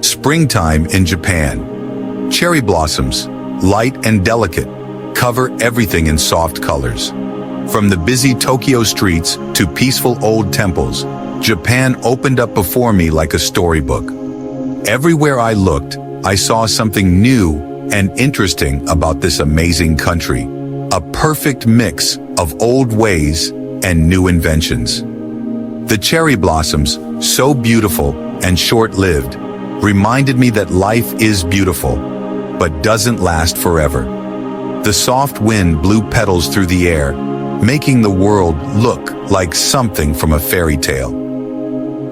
Springtime in Japan. Cherry blossoms, light and delicate, cover everything in soft colors. From the busy Tokyo streets to peaceful old temples, Japan opened up before me like a storybook. Everywhere I looked, I saw something new and interesting about this amazing country. A perfect mix of old ways and new inventions. The cherry blossoms, so beautiful and short-lived, reminded me that life is beautiful, but doesn't last forever. The soft wind blew petals through the air, making the world look like something from a fairy tale.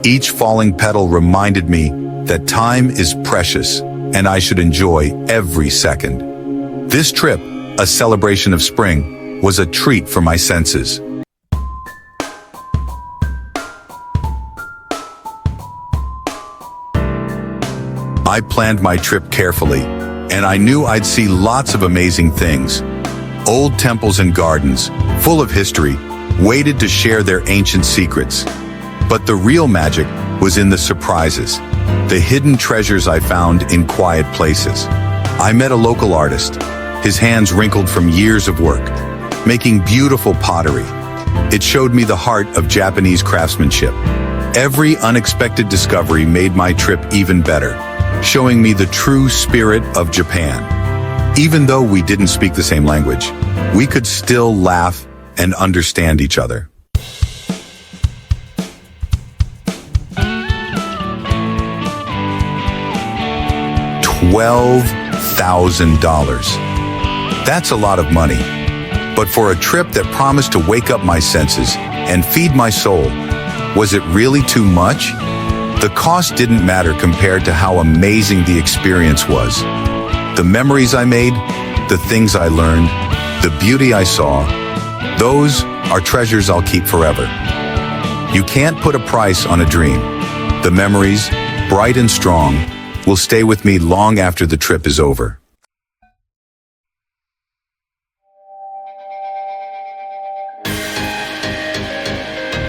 Each falling petal reminded me that time is precious and I should enjoy every second. This trip, a celebration of spring, was a treat for my senses. I planned my trip carefully, and I knew I'd see lots of amazing things. Old temples and gardens, full of history, waited to share their ancient secrets. But the real magic was in the surprises, the hidden treasures I found in quiet places. I met a local artist, his hands wrinkled from years of work, making beautiful pottery. It showed me the heart of Japanese craftsmanship. Every unexpected discovery made my trip even better, showing me the true spirit of Japan. Even though we didn't speak the same language, we could still laugh and understand each other. $12,000. That's a lot of money. But for a trip that promised to wake up my senses and feed my soul, was it really too much? The cost didn't matter compared to how amazing the experience was. The memories I made, the things I learned, the beauty I saw, those are treasures I'll keep forever. You can't put a price on a dream. The memories, bright and strong, will stay with me long after the trip is over.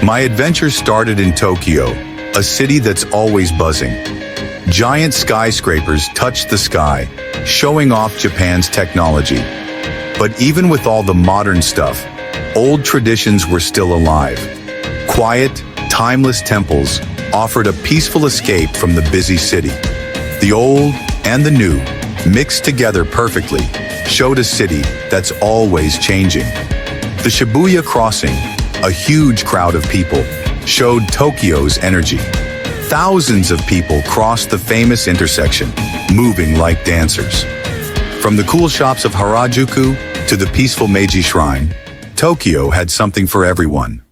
My adventure started in Tokyo, a city that's always buzzing. Giant skyscrapers touched the sky, showing off Japan's technology. But even with all the modern stuff, old traditions were still alive. Quiet, timeless temples offered a peaceful escape from the busy city. The old and the new, mixed together perfectly, showed a city that's always changing. The Shibuya crossing, a huge crowd of people, showed Tokyo's energy. Thousands of people crossed the famous intersection, moving like dancers. From the cool shops of Harajuku to the peaceful Meiji Shrine, Tokyo had something for everyone.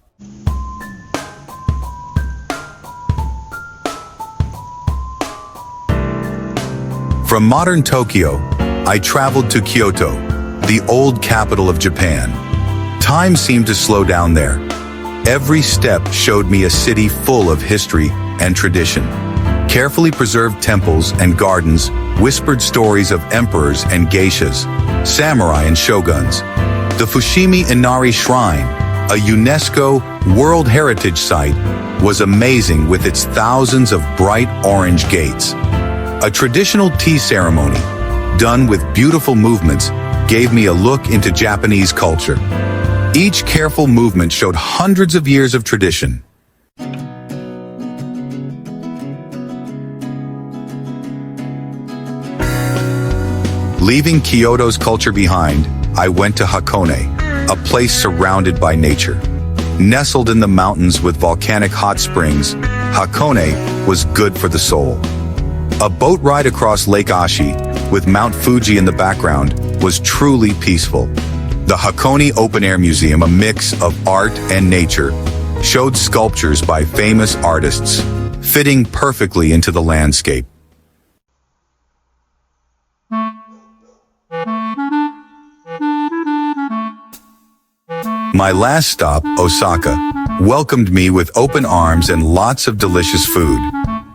From modern Tokyo, I traveled to Kyoto, the old capital of Japan. Time seemed to slow down there. Every step showed me a city full of history and tradition. Carefully preserved temples and gardens whispered stories of emperors and geishas, samurai and shoguns. The Fushimi Inari Shrine, a UNESCO World Heritage Site, was amazing with its thousands of bright orange gates. A traditional tea ceremony, done with beautiful movements, gave me a look into Japanese culture. Each careful movement showed hundreds of years of tradition. Leaving Kyoto's culture behind, I went to Hakone, a place surrounded by nature. Nestled in the mountains with volcanic hot springs, Hakone was good for the soul. A boat ride across Lake Ashi, with Mount Fuji in the background, was truly peaceful. The Hakone Open Air Museum, a mix of art and nature, showed sculptures by famous artists, fitting perfectly into the landscape. My last stop, Osaka, welcomed me with open arms and lots of delicious food.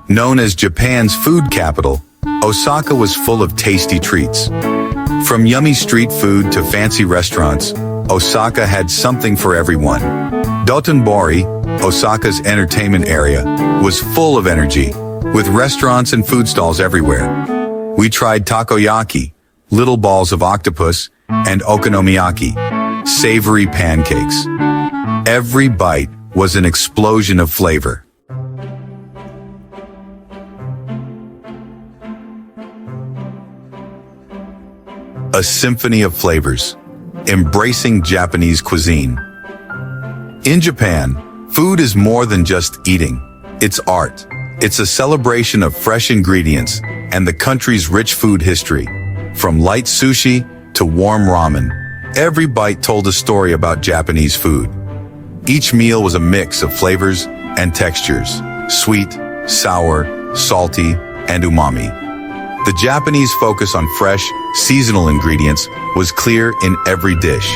Known as Japan's food capital, Osaka was full of tasty treats. From yummy street food to fancy restaurants, Osaka had something for everyone. Dotonbori, Osaka's entertainment area, was full of energy, with restaurants and food stalls everywhere. We tried takoyaki, little balls of octopus, and okonomiyaki, savory pancakes. Every bite was an explosion of flavor. A symphony of flavors, embracing Japanese cuisine. In Japan, food is more than just eating. It's art. It's a celebration of fresh ingredients and the country's rich food history. From light sushi to warm ramen, every bite told a story about Japanese food. Each meal was a mix of flavors and textures, sweet, sour, salty, and umami. The Japanese focus on fresh, seasonal ingredients was clear in every dish.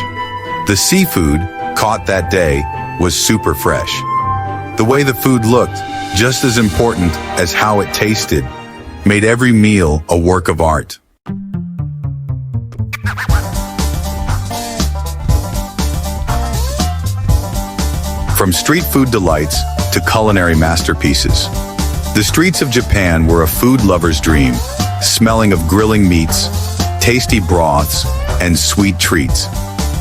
The seafood, caught that day, was super fresh. The way the food looked, just as important as how it tasted, made every meal a work of art. From street food delights to culinary masterpieces, the streets of Japan were a food lover's dream, smelling of grilling meats, tasty broths, and sweet treats.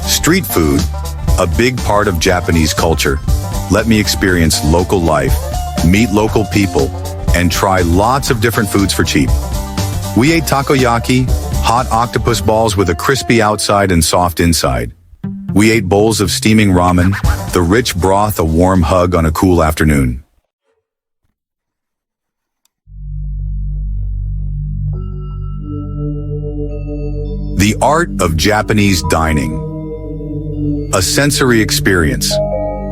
Street food, a big part of Japanese culture, let me experience local life, meet local people, and try lots of different foods for cheap. We ate takoyaki, hot octopus balls with a crispy outside and soft inside. We ate bowls of steaming ramen, the rich broth a warm hug on a cool afternoon. The art of Japanese dining. A sensory experience.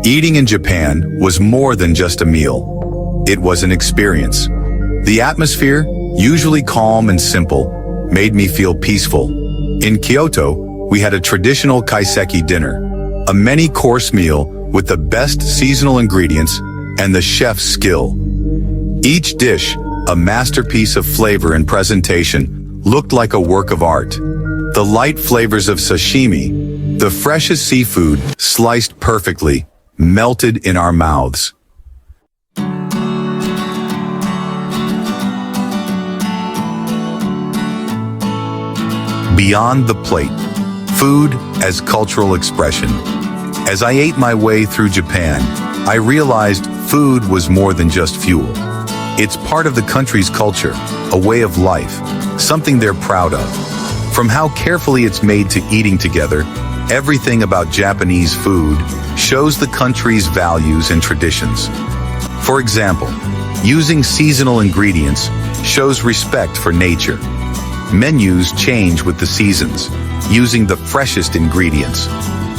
Eating in Japan was more than just a meal. It was an experience. The atmosphere, usually calm and simple, made me feel peaceful. In Kyoto, we had a traditional kaiseki dinner, a many-course meal with the best seasonal ingredients and the chef's skill. Each dish, a masterpiece of flavor and presentation, looked like a work of art. The light flavors of sashimi, the freshest seafood, sliced perfectly, melted in our mouths. Beyond the plate, food as cultural expression. As I ate my way through Japan, I realized food was more than just fuel. It's part of the country's culture, a way of life, something they're proud of. From how carefully it's made to eating together, everything about Japanese food shows the country's values and traditions. For example, using seasonal ingredients shows respect for nature. Menus change with the seasons, using the freshest ingredients.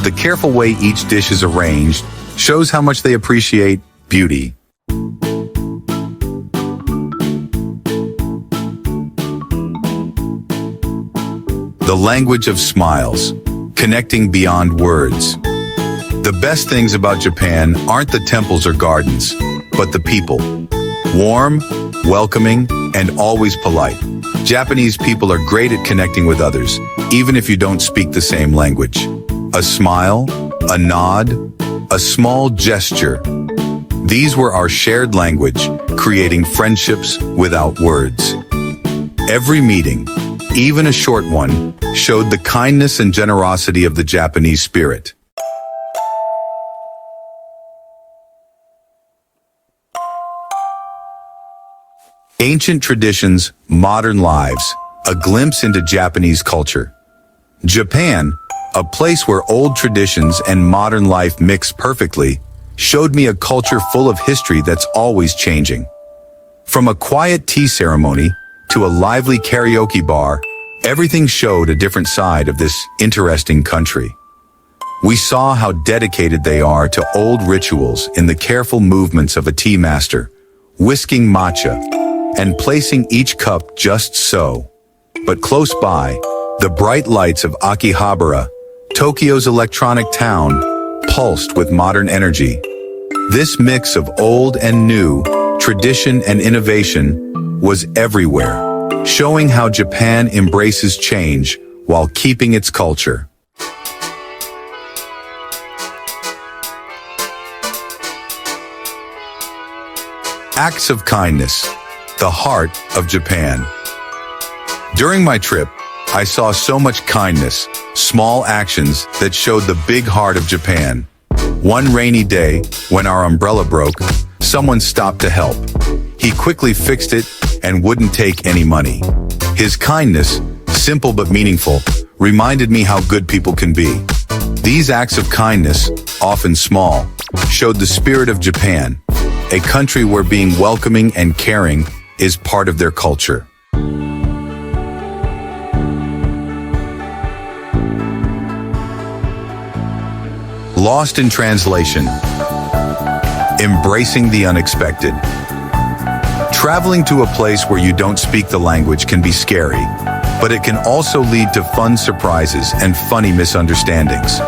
The careful way each dish is arranged shows how much they appreciate beauty. The language of smiles, connecting beyond words. The best things about Japan aren't the temples or gardens, but the people. Warm, welcoming, and always polite. Japanese people are great at connecting with others, even if you don't speak the same language. A smile, a nod, a small gesture. These were our shared language, creating friendships without words. Every meeting, even a short one, showed the kindness and generosity of the Japanese spirit. Ancient traditions, modern lives, a glimpse into Japanese culture. Japan, a place where old traditions and modern life mix perfectly, showed me a culture full of history that's always changing. From a quiet tea ceremony to a lively karaoke bar, everything showed a different side of this interesting country. We saw how dedicated they are to old rituals in the careful movements of a tea master, whisking matcha, and placing each cup just so. But close by, the bright lights of Akihabara, Tokyo's electronic town, pulsed with modern energy. This mix of old and new, tradition and innovation, was everywhere, showing how Japan embraces change while keeping its culture. Acts of kindness, the heart of Japan. During my trip, I saw so much kindness, small actions that showed the big heart of Japan. One rainy day, when our umbrella broke, someone stopped to help. He quickly fixed it and wouldn't take any money. His kindness, simple but meaningful, reminded me how good people can be. These acts of kindness, often small, showed the spirit of Japan, a country where being welcoming and caring is part of their culture. Lost in translation. Embracing the unexpected. Traveling to a place where you don't speak the language can be scary, but it can also lead to fun surprises and funny misunderstandings.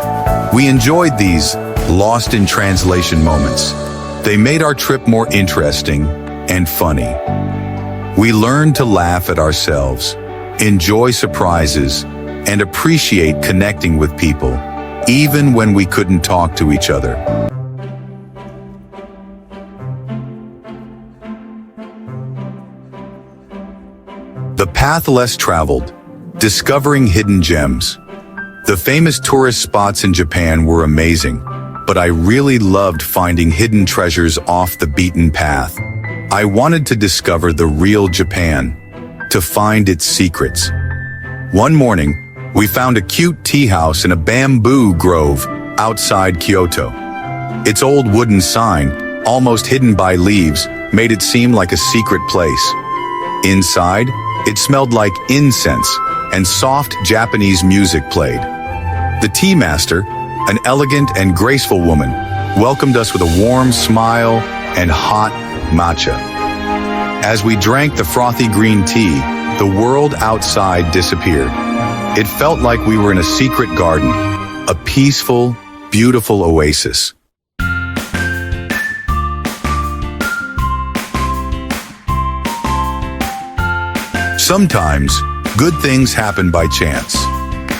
We enjoyed these lost in translation moments. They made our trip more interesting and funny. We learned to laugh at ourselves, enjoy surprises, and appreciate connecting with people, even when we couldn't talk to each other. The path less traveled, discovering hidden gems. The famous tourist spots in Japan were amazing, but I really loved finding hidden treasures off the beaten path. I wanted to discover the real Japan, to find its secrets. One morning, we found a cute tea house in a bamboo grove outside Kyoto. Its old wooden sign, almost hidden by leaves, made it seem like a secret place. Inside, it smelled like incense, and soft Japanese music played. The tea master, an elegant and graceful woman, welcomed us with a warm smile and hot matcha. As we drank the frothy green tea, the world outside disappeared. It felt like we were in a secret garden, a peaceful, beautiful oasis. Sometimes, good things happen by chance.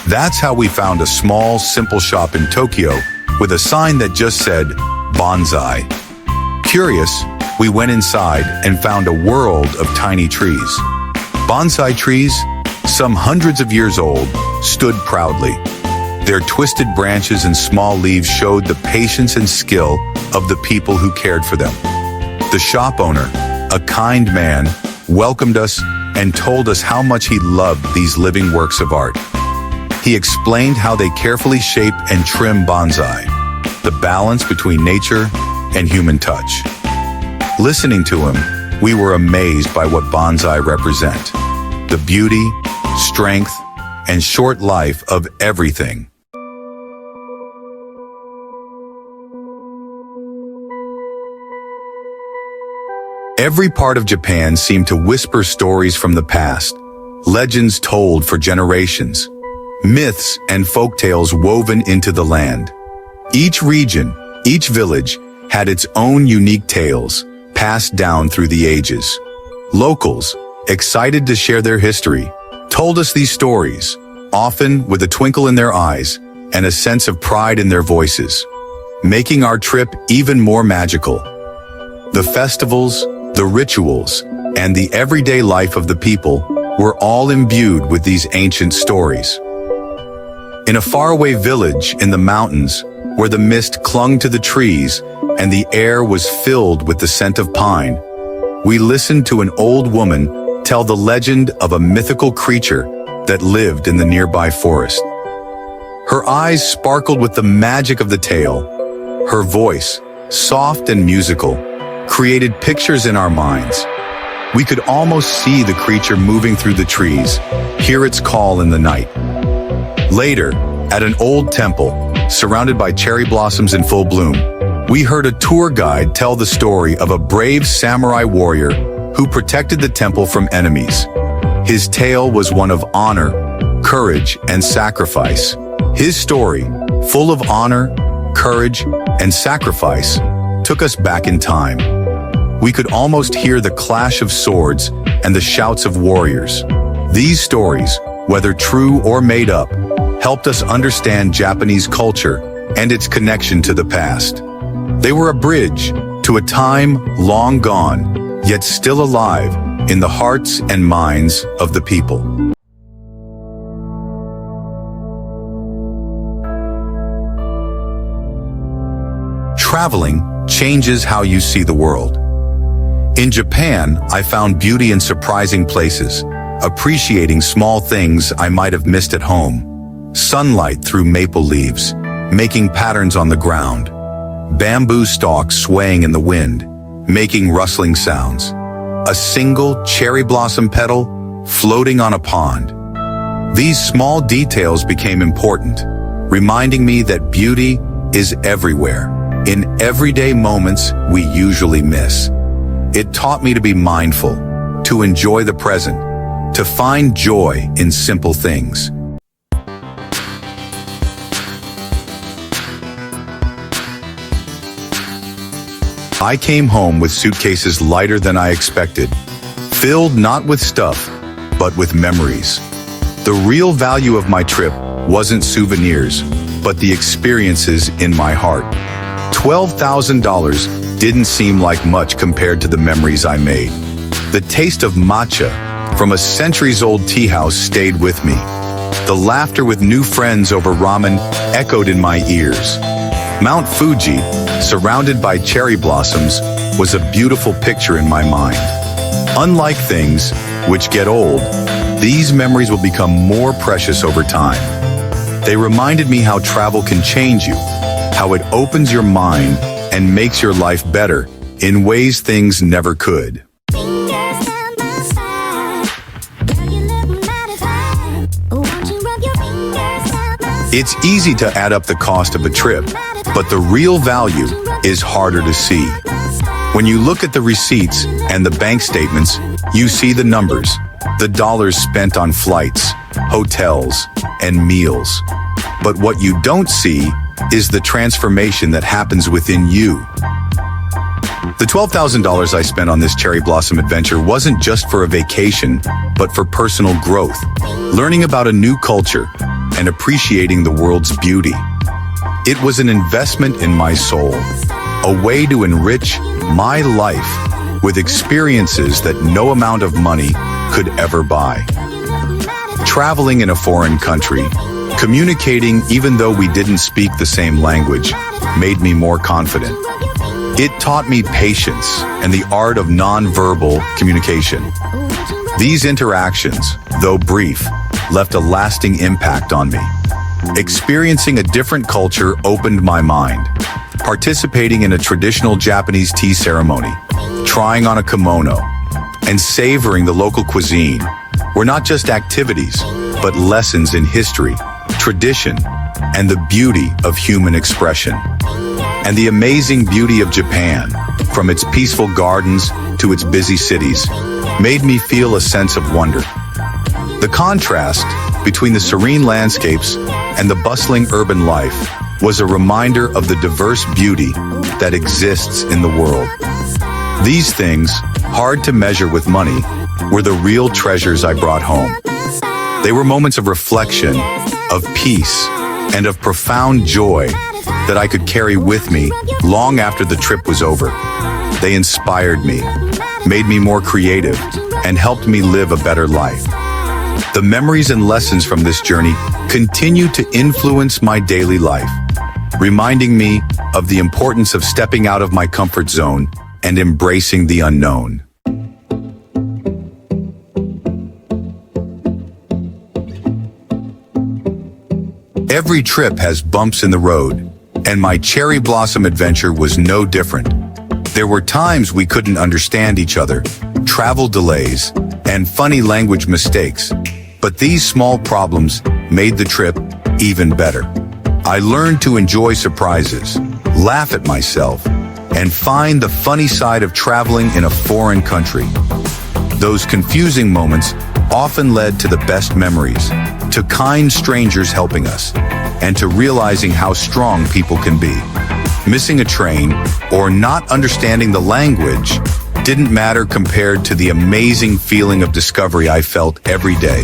That's how we found a small, simple shop in Tokyo with a sign that just said, bonsai. Curious, we went inside and found a world of tiny trees. Bonsai trees, some hundreds of years old, stood proudly. Their twisted branches and small leaves showed the patience and skill of the people who cared for them. The shop owner, a kind man, welcomed us and told us how much he loved these living works of art. He explained how they carefully shape and trim bonsai, the balance between nature and human touch. Listening to him, we were amazed by what bonsai represent: the beauty, strength, and short life of everything. Every part of Japan seemed to whisper stories from the past, legends told for generations, myths and folktales woven into the land. Each region, each village, had its own unique tales, passed down through the ages. Locals, excited to share their history, told us these stories, often with a twinkle in their eyes and a sense of pride in their voices, making our trip even more magical. The festivals, the rituals, and the everyday life of the people were all imbued with these ancient stories. In a faraway village in the mountains, where the mist clung to the trees and the air was filled with the scent of pine, we listened to an old woman tell the legend of a mythical creature that lived in the nearby forest. Her eyes sparkled with the magic of the tale. Her voice, soft and musical, created pictures in our minds. We could almost see the creature moving through the trees, hear its call in the night. Later, at an old temple, surrounded by cherry blossoms in full bloom, we heard a tour guide tell the story of a brave samurai warrior who protected the temple from enemies. His tale was one of honor, courage, and sacrifice. His story, full of honor, courage, and sacrifice, took us back in time. We could almost hear the clash of swords and the shouts of warriors. These stories, whether true or made up, helped us understand Japanese culture and its connection to the past. They were a bridge to a time long gone, yet still alive in the hearts and minds of the people. Traveling changes how you see the world. In Japan, I found beauty in surprising places, appreciating small things I might have missed at home. Sunlight through maple leaves, making patterns on the ground. Bamboo stalks swaying in the wind, making rustling sounds. A single cherry blossom petal floating on a pond. These small details became important, reminding me that beauty is everywhere, in everyday moments we usually miss. It taught me to be mindful, to enjoy the present, to find joy in simple things. I came home with suitcases lighter than I expected, filled not with stuff, but with memories. The real value of my trip wasn't souvenirs, but the experiences in my heart. $12,000 didn't seem like much compared to the memories I made. The taste of matcha from a centuries-old tea house stayed with me. The laughter with new friends over ramen echoed in my ears. Mount Fuji, surrounded by cherry blossoms, was a beautiful picture in my mind. Unlike things which get old, these memories will become more precious over time. They reminded me how travel can change you, how it opens your mind and makes your life better in ways things never could. It's easy to add up the cost of a trip, but the real value is harder to see. When you look at the receipts and the bank statements, you see the numbers, the dollars spent on flights, hotels, and meals. But what you don't see is the transformation that happens within you. The $12,000 I spent on this cherry blossom adventure wasn't just for a vacation, but for personal growth, learning about a new culture, and appreciating the world's beauty. It was an investment in my soul, a way to enrich my life with experiences that no amount of money could ever buy. Traveling in a foreign country, communicating even though we didn't speak the same language, made me more confident. It taught me patience and the art of non-verbal communication. These interactions, though brief, left a lasting impact on me. Experiencing a different culture opened my mind. Participating in a traditional Japanese tea ceremony, trying on a kimono, and savoring the local cuisine were not just activities, but lessons in history, tradition, and the beauty of human expression. And the amazing beauty of Japan, from its peaceful gardens to its busy cities, made me feel a sense of wonder. The contrast between the serene landscapes and the bustling urban life was a reminder of the diverse beauty that exists in the world. These things, hard to measure with money, were the real treasures I brought home. They were moments of reflection, of peace, and of profound joy that I could carry with me long after the trip was over. They inspired me, made me more creative, and helped me live a better life. The memories and lessons from this journey continue to influence my daily life, reminding me of the importance of stepping out of my comfort zone and embracing the unknown. Every trip has bumps in the road, and my cherry blossom adventure was no different. There were times we couldn't understand each other, travel delays, and funny language mistakes. But these small problems made the trip even better. I learned to enjoy surprises, laugh at myself, and find the funny side of traveling in a foreign country. Those confusing moments often led to the best memories, to kind strangers helping us, and to realizing how strong people can be. Missing a train or not understanding the language didn't matter compared to the amazing feeling of discovery I felt every day.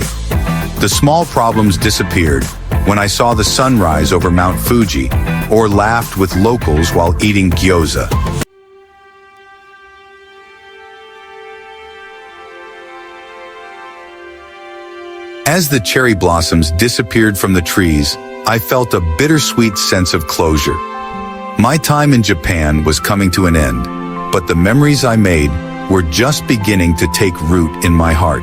The small problems disappeared when I saw the sunrise over Mount Fuji or laughed with locals while eating gyoza. As the cherry blossoms disappeared from the trees, I felt a bittersweet sense of closure. My time in Japan was coming to an end, but the memories I made were just beginning to take root in my heart.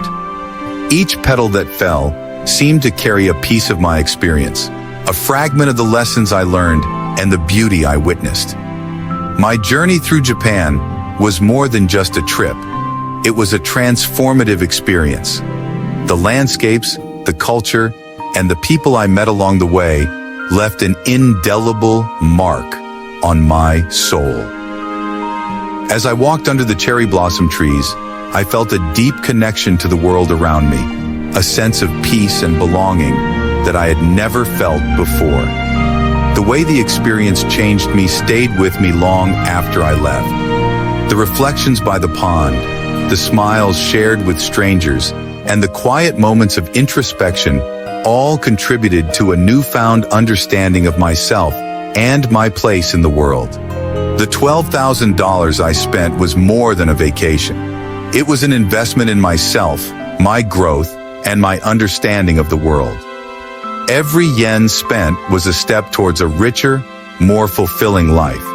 Each petal that fell seemed to carry a piece of my experience, a fragment of the lessons I learned and the beauty I witnessed. My journey through Japan was more than just a trip. It was a transformative experience. The landscapes, the culture, and the people I met along the way left an indelible mark on my soul. As I walked under the cherry blossom trees, I felt a deep connection to the world around me, a sense of peace and belonging that I had never felt before. The way the experience changed me stayed with me long after I left. The reflections by the pond, the smiles shared with strangers, and the quiet moments of introspection all contributed to a newfound understanding of myself and my place in the world. The $12,000 I spent was more than a vacation. It was an investment in myself, my growth, and my understanding of the world. Every yen spent was a step towards a richer, more fulfilling life.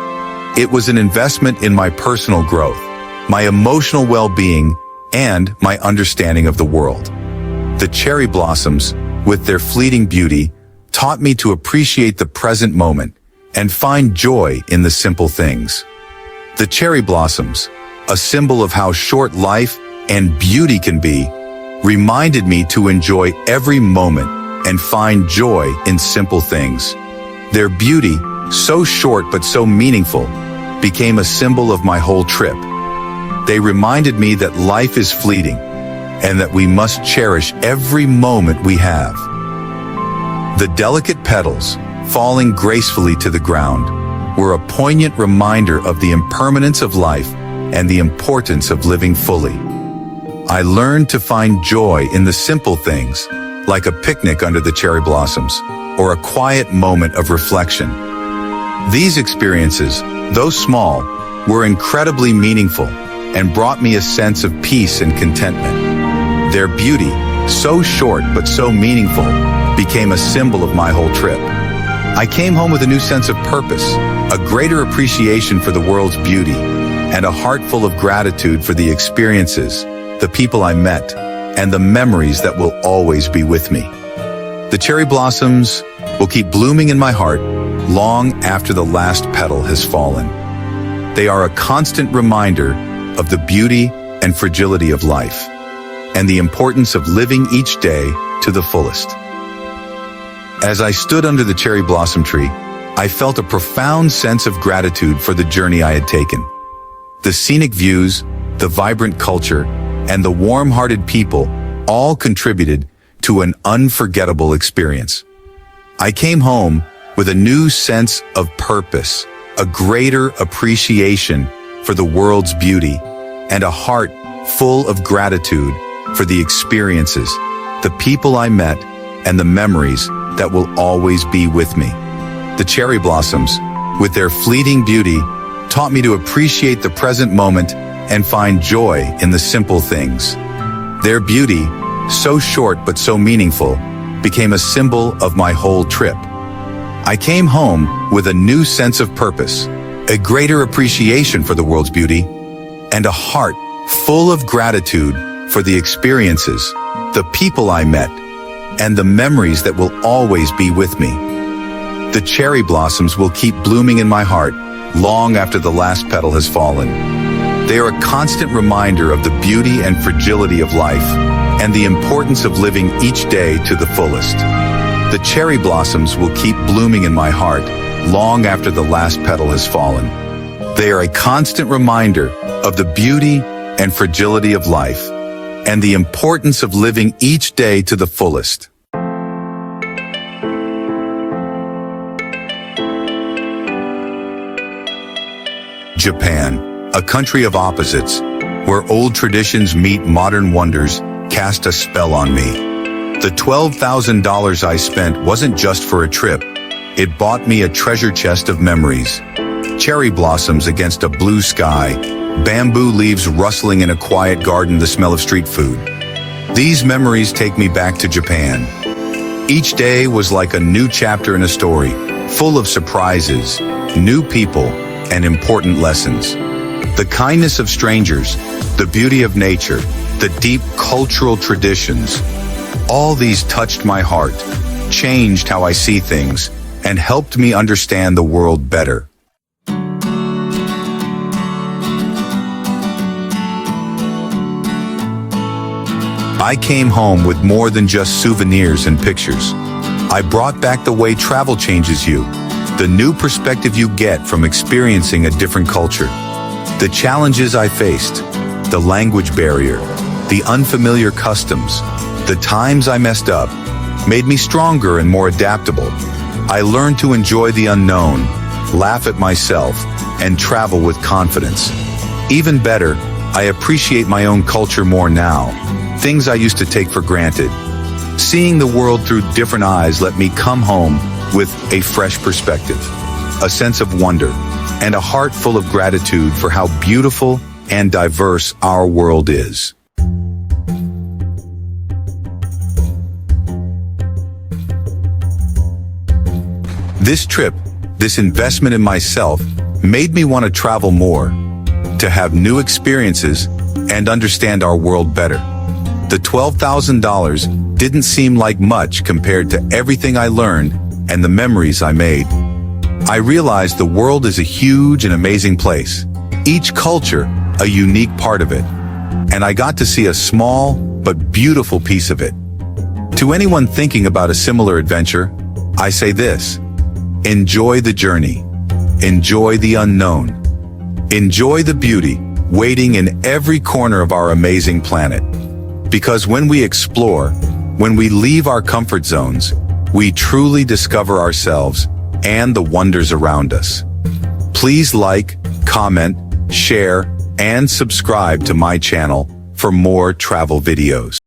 It was an investment in my personal growth, my emotional well-being, and my understanding of the world. The cherry blossoms, with their fleeting beauty, taught me to appreciate the present moment and find joy in the simple things. The cherry blossoms, a symbol of how short life and beauty can be, reminded me to enjoy every moment and find joy in simple things. Their beauty, so short but so meaningful, became a symbol of my whole trip. They reminded me that life is fleeting and that we must cherish every moment we have. The delicate petals, falling gracefully to the ground, were a poignant reminder of the impermanence of life and the importance of living fully. I learned to find joy in the simple things, like a picnic under the cherry blossoms, or a quiet moment of reflection. These experiences, though small, were incredibly meaningful and brought me a sense of peace and contentment. Their beauty, so short but so meaningful, became a symbol of my whole trip. I came home with a new sense of purpose, a greater appreciation for the world's beauty, and a heart full of gratitude for the experiences, the people I met, and the memories that will always be with me. The cherry blossoms will keep blooming in my heart long after the last petal has fallen. They are a constant reminder of the beauty and fragility of life, and the importance of living each day to the fullest. As I stood under the cherry blossom tree, I felt a profound sense of gratitude for the journey I had taken. The scenic views, the vibrant culture, and the warm-hearted people all contributed to an unforgettable experience. I came home with a new sense of purpose, a greater appreciation for the world's beauty, and a heart full of gratitude for the experiences, the people I met, and the memories that will always be with me. The cherry blossoms, with their fleeting beauty, taught me to appreciate the present moment and find joy in the simple things. Their beauty, so short but so meaningful, became a symbol of my whole trip. I came home with a new sense of purpose, a greater appreciation for the world's beauty, and a heart full of gratitude for the experiences, the people I met, and the memories that will always be with me. The cherry blossoms will keep blooming in my heart long after the last petal has fallen. They are a constant reminder of the beauty and fragility of life and the importance of living each day to the fullest. The cherry blossoms will keep blooming in my heart long after the last petal has fallen. They are a constant reminder of the beauty and fragility of life and the importance of living each day to the fullest. Japan, a country of opposites, where old traditions meet modern wonders, cast a spell on me. The $12,000 I spent wasn't just for a trip. It bought me a treasure chest of memories. Cherry blossoms against a blue sky, bamboo leaves rustling in a quiet garden, the smell of street food. These memories take me back to Japan. Each day was like a new chapter in a story, full of surprises, new people, and important lessons. The kindness of strangers, the beauty of nature, the deep cultural traditions, all these touched my heart, changed how I see things, and helped me understand the world better. I came home with more than just souvenirs and pictures. I brought back the way travel changes you, the new perspective you get from experiencing a different culture. The challenges I faced, the language barrier, the unfamiliar customs, the times I messed up, made me stronger and more adaptable. I learned to enjoy the unknown, laugh at myself, and travel with confidence. Even better, I appreciate my own culture more now, things I used to take for granted. Seeing the world through different eyes let me come home with a fresh perspective, a sense of wonder, and a heart full of gratitude for how beautiful and diverse our world is. This trip, this investment in myself, made me want to travel more, to have new experiences, and understand our world better. The $12,000 didn't seem like much compared to everything I learned and the memories I made. I realized the world is a huge and amazing place, each culture a unique part of it, and I got to see a small but beautiful piece of it. To anyone thinking about a similar adventure, I say this: enjoy the journey, enjoy the unknown, enjoy the beauty waiting in every corner of our amazing planet. Because when we explore, when we leave our comfort zones, we truly discover ourselves and the wonders around us. Please like, comment, share, and subscribe to my channel for more travel videos.